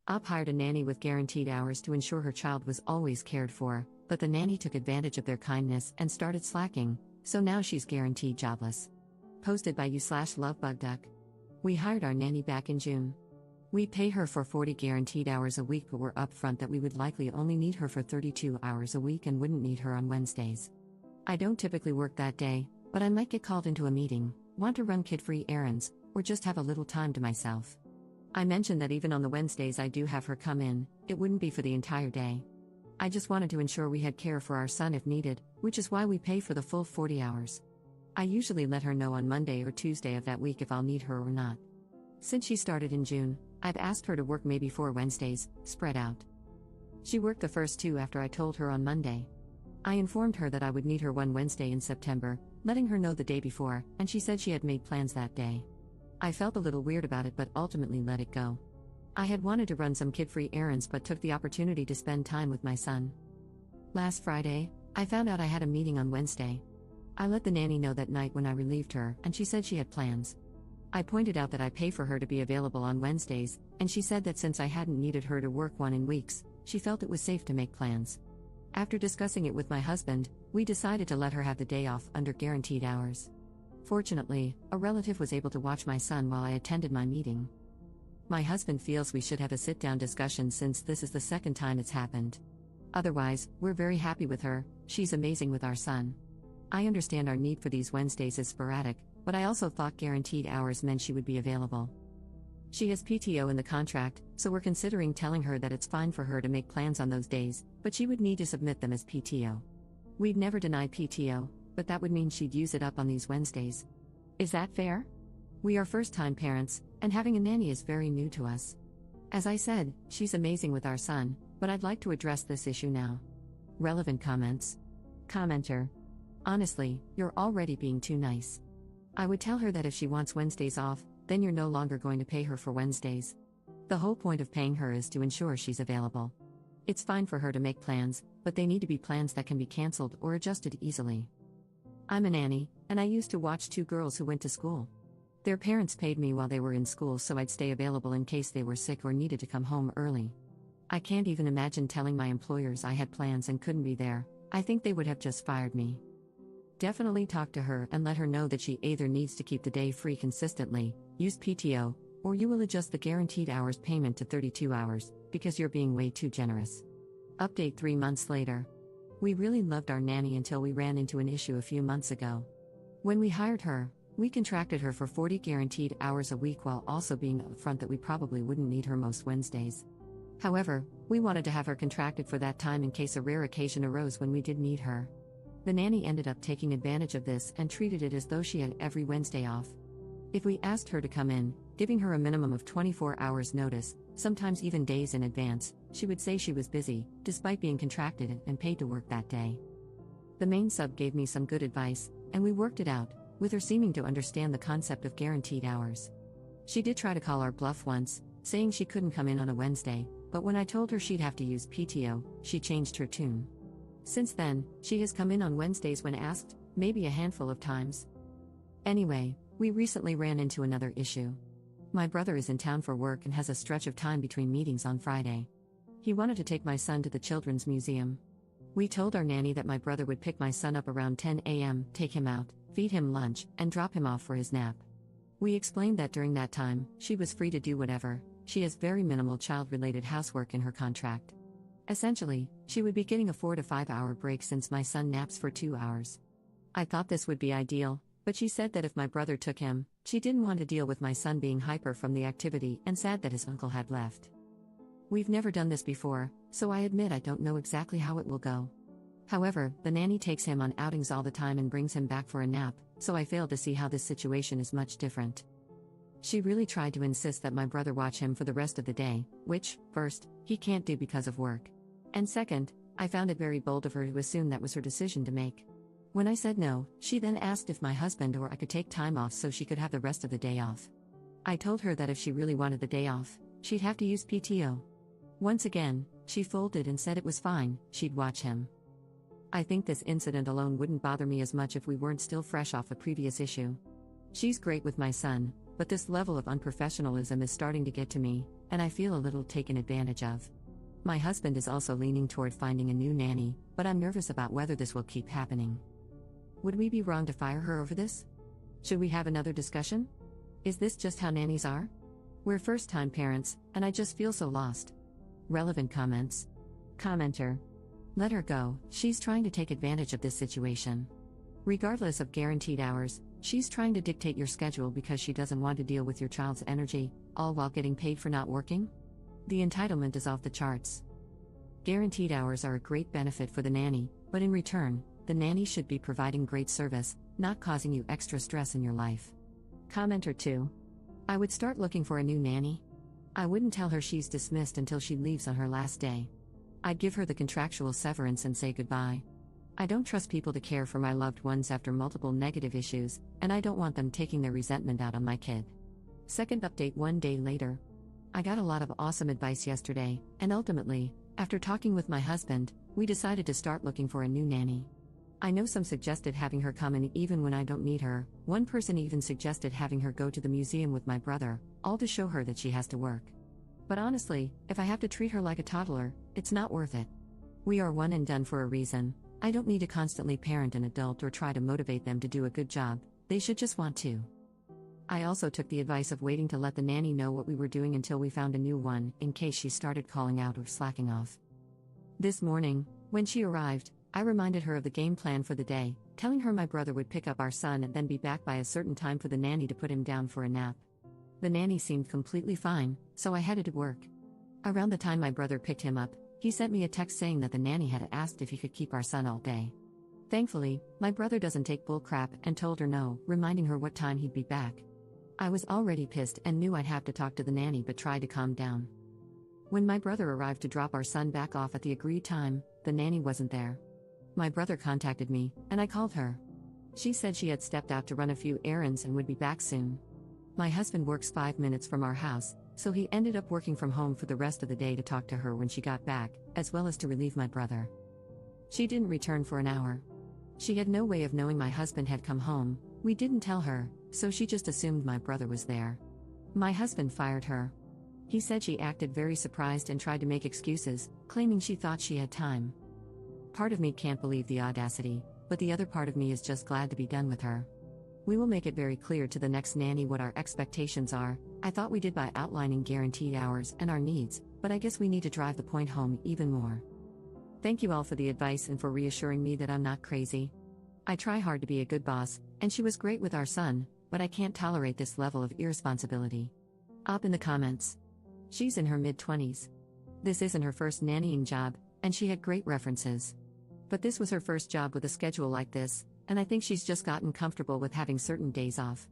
Op hired a nanny with guaranteed hours to ensure her child was always cared for, but the nanny took advantage of their kindness and started slacking, so now she's guaranteed jobless. Posted by you/lovebugduck. We hired our nanny back in June. We pay her for 40 guaranteed hours a week, but we're upfront that we would likely only need her for 32 hours a week and wouldn't need her on Wednesdays. I don't typically work that day, but I might get called into a meeting, want to run kid-free errands, or just have a little time to myself. I mentioned that even on the Wednesdays I do have her come in, it wouldn't be for the entire day. I just wanted to ensure we had care for our son if needed, which is why we pay for the full 40 hours. I usually let her know on Monday or Tuesday of that week if I'll need her or not. Since she started in June, I've asked her to work maybe 4 Wednesdays, spread out. She worked the first 2 after I told her on Monday. I informed her that I would need her one Wednesday in September, letting her know the day before, and she said she had made plans that day. I felt a little weird about it but ultimately let it go. I had wanted to run some kid-free errands but took the opportunity to spend time with my son. Last Friday, I found out I had a meeting on Wednesday. I let the nanny know that night when I relieved her, and she said she had plans. I pointed out that I pay for her to be available on Wednesdays, and she said that since I hadn't needed her to work one in weeks, she felt it was safe to make plans. After discussing it with my husband, we decided to let her have the day off under guaranteed hours. Fortunately, a relative was able to watch my son while I attended my meeting. My husband feels we should have a sit-down discussion since this is the second time it's happened. Otherwise, we're very happy with her, she's amazing with our son. I understand our need for these Wednesdays is sporadic, but I also thought guaranteed hours meant she would be available. She has PTO in the contract, so we're considering telling her that it's fine for her to make plans on those days, but she would need to submit them as PTO. We'd never denied PTO, but that would mean she'd use it up on these Wednesdays. Is that fair? We are first-time parents, and having a nanny is very new to us. As I said, she's amazing with our son, but I'd like to address this issue now. Relevant comments. Commenter. Honestly, you're already being too nice. I would tell her that if she wants Wednesdays off, then you're no longer going to pay her for Wednesdays. The whole point of paying her is to ensure she's available. It's fine for her to make plans, but they need to be plans that can be cancelled or adjusted easily. I'm a nanny, and I used to watch 2 girls who went to school. Their parents paid me while they were in school so I'd stay available in case they were sick or needed to come home early. I can't even imagine telling my employers I had plans and couldn't be there. I think they would have just fired me. Definitely talk to her and let her know that she either needs to keep the day free consistently, use PTO, or you will adjust the guaranteed hours payment to 32 hours, because you're being way too generous. Update 3 months later. We really loved our nanny until we ran into an issue a few months ago. When we hired her, we contracted her for 40 guaranteed hours a week while also being upfront that we probably wouldn't need her most Wednesdays. However, we wanted to have her contracted for that time in case a rare occasion arose when we did need her. The nanny ended up taking advantage of this and treated it as though she had every Wednesday off. If we asked her to come in, giving her a minimum of 24 hours notice, sometimes even days in advance, she would say she was busy, despite being contracted and paid to work that day. The main sub gave me some good advice, and we worked it out, with her seeming to understand the concept of guaranteed hours. She did try to call our bluff once, saying she couldn't come in on a Wednesday, but when I told her she'd have to use PTO, she changed her tune. Since then, she has come in on Wednesdays when asked, maybe a handful of times. Anyway, we recently ran into another issue. My brother is in town for work and has a stretch of time between meetings on Friday. He wanted to take my son to the Children's Museum. We told our nanny that my brother would pick my son up around 10 a.m., take him out, feed him lunch, and drop him off for his nap. We explained that during that time, she was free to do whatever. She has very minimal child-related housework in her contract. Essentially, she would be getting a 4 to 5 hour break since my son naps for 2 hours. I thought this would be ideal, but she said that if my brother took him, she didn't want to deal with my son being hyper from the activity and sad that his uncle had left. We've never done this before, so I admit I don't know exactly how it will go. However, the nanny takes him on outings all the time and brings him back for a nap, so I fail to see how this situation is much different. She really tried to insist that my brother watch him for the rest of the day, which, first, he can't do because of work. And second, I found it very bold of her to assume that was her decision to make. When I said no, she then asked if my husband or I could take time off so she could have the rest of the day off. I told her that if she really wanted the day off, she'd have to use PTO. Once again, she folded and said it was fine, she'd watch him. I think this incident alone wouldn't bother me as much if we weren't still fresh off a previous issue. She's great with my son, but this level of unprofessionalism is starting to get to me, and I feel a little taken advantage of. My husband is also leaning toward finding a new nanny, but I'm nervous about whether this will keep happening. Would we be wrong to fire her over this? Should we have another discussion? Is this just how nannies are? We're first-time parents, and I just feel so lost. Relevant comments. Commenter. Let her go, she's trying to take advantage of this situation. Regardless of guaranteed hours, she's trying to dictate your schedule because she doesn't want to deal with your child's energy, all while getting paid for not working? The entitlement is off the charts. Guaranteed hours are a great benefit for the nanny, but in return, the nanny should be providing great service, not causing you extra stress in your life. Commenter 2. I would start looking for a new nanny. I wouldn't tell her she's dismissed until she leaves on her last day. I'd give her the contractual severance and say goodbye. I don't trust people to care for my loved ones after multiple negative issues, and I don't want them taking their resentment out on my kid. Second update 1 day later. I got a lot of awesome advice yesterday, and ultimately, after talking with my husband, we decided to start looking for a new nanny. I know some suggested having her come in even when I don't need her. One person even suggested having her go to the museum with my brother, all to show her that she has to work. But honestly, if I have to treat her like a toddler, it's not worth it. We are one and done for a reason. I don't need to constantly parent an adult or try to motivate them to do a good job, they should just want to. I also took the advice of waiting to let the nanny know what we were doing until we found a new one, in case she started calling out or slacking off. This morning, when she arrived, I reminded her of the game plan for the day, telling her my brother would pick up our son and then be back by a certain time for the nanny to put him down for a nap. The nanny seemed completely fine, so I headed to work. Around the time my brother picked him up, he sent me a text saying that the nanny had asked if he could keep our son all day. Thankfully, my brother doesn't take bull crap and told her no, reminding her what time he'd be back. I was already pissed and knew I'd have to talk to the nanny but tried to calm down. When my brother arrived to drop our son back off at the agreed time, the nanny wasn't there. My brother contacted me, and I called her. She said she had stepped out to run a few errands and would be back soon. My husband works 5 minutes from our house, so he ended up working from home for the rest of the day to talk to her when she got back, as well as to relieve my brother. She didn't return for an hour. She had no way of knowing my husband had come home. We didn't tell her, so she just assumed my brother was there. My husband fired her. He said she acted very surprised and tried to make excuses, claiming she thought she had time. Part of me can't believe the audacity, but the other part of me is just glad to be done with her. We will make it very clear to the next nanny what our expectations are. I thought we did by outlining guaranteed hours and our needs, but I guess we need to drive the point home even more. Thank you all for the advice and for reassuring me that I'm not crazy. I try hard to be a good boss, and she was great with our son, but I can't tolerate this level of irresponsibility. Up in the comments. She's in her mid-20s. This isn't her first nannying job, and she had great references. But this was her first job with a schedule like this, and I think she's just gotten comfortable with having certain days off.